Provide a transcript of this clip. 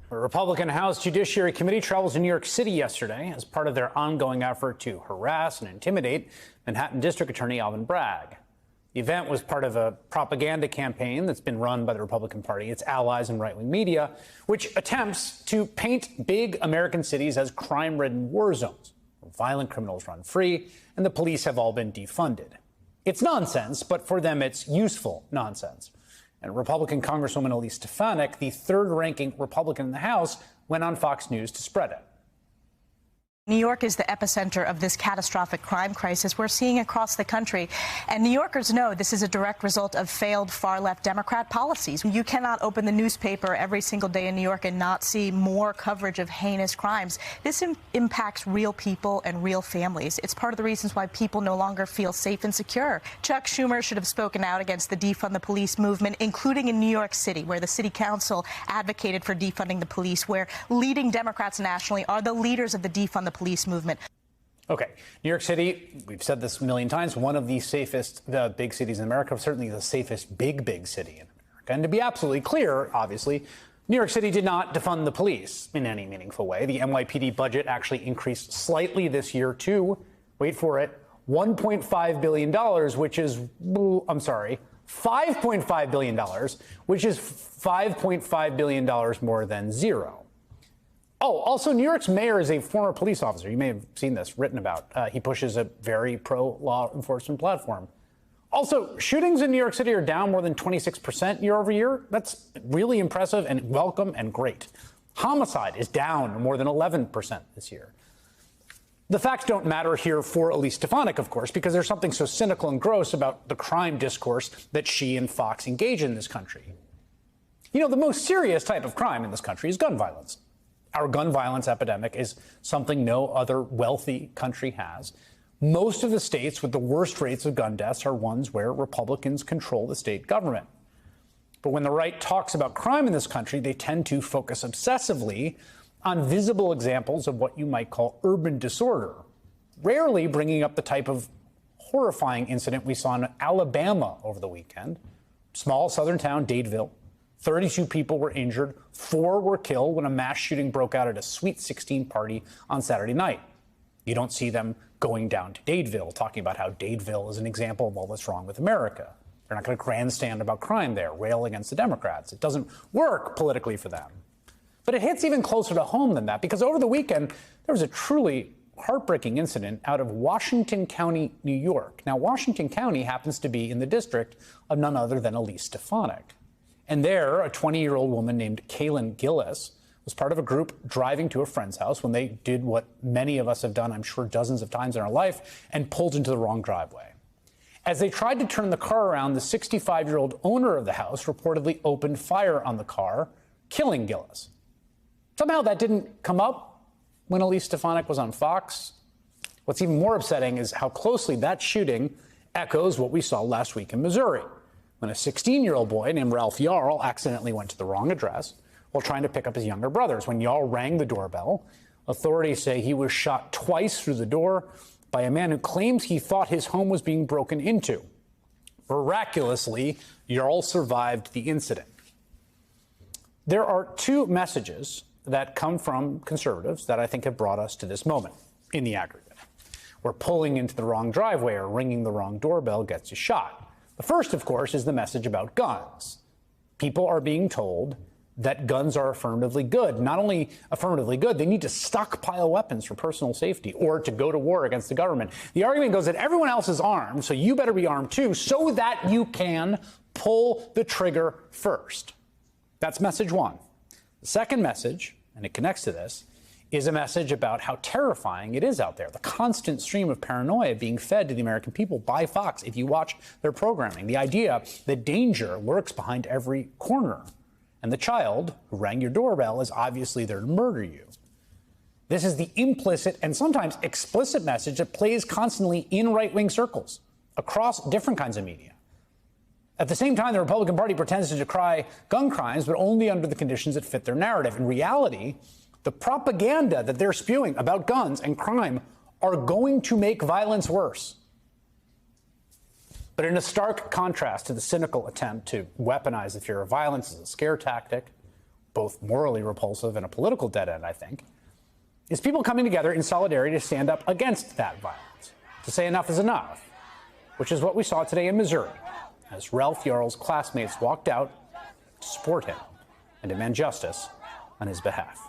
A Republican House Judiciary Committee travels to New York City yesterday as part of their ongoing effort to harass and intimidate Manhattan District Attorney Alvin Bragg. The event was part of a propaganda campaign that's been run by the Republican Party, its allies, and right-wing media, which attempts to paint big American cities as crime-ridden war zones where violent criminals run free and the police have all been defunded. It's nonsense, but for them it's useful nonsense. And Republican Congresswoman Elise Stefanik, the third-ranking Republican in the House, went on Fox News to spread it. New York is the epicenter of this catastrophic crime crisis we're seeing across the country. And New Yorkers know this is a direct result of failed far-left Democrat policies. You cannot open the newspaper every single day in New York and not see more coverage of heinous crimes. This impacts real people and real families. It's part of the reasons why people no longer feel safe and secure. Chuck Schumer should have spoken out against the defund the police movement, including in New York City, where the city council advocated for defunding the police, where leading Democrats nationally are the leaders of the defund the police movement. Okay, New York City, we've said this a million times, one of the safest big cities in America, certainly the safest big city in America. And to be absolutely clear, obviously, New York City did not defund the police in any meaningful way. The NYPD budget actually increased slightly this year to, wait for it, $1.5 billion, which is, $5.5 billion, which is $5.5 billion more than zero. Oh, also, New York's mayor is a former police officer. You may have seen this written about. He pushes a very pro-law enforcement platform. Also, shootings in New York City are down more than 26% year over year. That's really impressive and welcome and great. Homicide is down more than 11% this year. The facts don't matter here for Elise Stefanik, of course, because there's something so cynical and gross about the crime discourse that she and Fox engage in this country. You know, the most serious type of crime in this country is gun violence. Our gun violence epidemic is something no other wealthy country has. Most of the states with the worst rates of gun deaths are ones where Republicans control the state government. But when the right talks about crime in this country, they tend to focus obsessively on visible examples of what you might call urban disorder, rarely bringing up the type of horrifying incident we saw in Alabama over the weekend. Small southern town, Dadeville. 32 people were injured, 4 were killed when a mass shooting broke out at a Sweet 16 party on Saturday night. You don't see them going down to Dadeville, talking about how Dadeville is an example of all that's wrong with America. They're not going to grandstand about crime there, rail against the Democrats. It doesn't work politically for them. But it hits even closer to home than that, because over the weekend, there was a truly heartbreaking incident out of Washington County, New York. Now, Washington County happens to be in the district of none other than Elise Stefanik. And there, a 20-year-old woman named Kaylin Gillis was part of a group driving to a friend's house when they did what many of us have done, I'm sure, dozens of times in our life, and pulled into the wrong driveway. As they tried to turn the car around, the 65-year-old owner of the house reportedly opened fire on the car, killing Gillis. Somehow that didn't come up when Elise Stefanik was on Fox. What's even more upsetting is how closely that shooting echoes what we saw last week in Missouri, when a 16-year-old boy named Ralph Yarl accidentally went to the wrong address while trying to pick up his younger brothers. When Yarl rang the doorbell, authorities say he was shot twice through the door by a man who claims he thought his home was being broken into. Miraculously, Yarl survived the incident. There are 2 messages that come from conservatives that I think have brought us to this moment in the aggregate, where pulling into the wrong driveway or ringing the wrong doorbell gets you shot. The first, of course, is the message about guns. People are being told that guns are affirmatively good. Not only affirmatively good, they need to stockpile weapons for personal safety or to go to war against the government. The argument goes that everyone else is armed, so you better be armed too, so that you can pull the trigger first. That's message 1. The second message, and it connects to this, is a message about how terrifying it is out there. The constant stream of paranoia being fed to the American people by Fox if you watch their programming. The idea that danger lurks behind every corner. And the child who rang your doorbell is obviously there to murder you. This is the implicit and sometimes explicit message that plays constantly in right-wing circles across different kinds of media. At the same time, the Republican Party pretends to decry gun crimes, but only under the conditions that fit their narrative. In reality, the propaganda that they're spewing about guns and crime are going to make violence worse. But in a stark contrast to the cynical attempt to weaponize the fear of violence as a scare tactic, both morally repulsive and a political dead end, I think, is people coming together in solidarity to stand up against that violence, to say enough is enough, which is what we saw today in Missouri, as Ralph Yarl's classmates walked out to support him and demand justice on his behalf.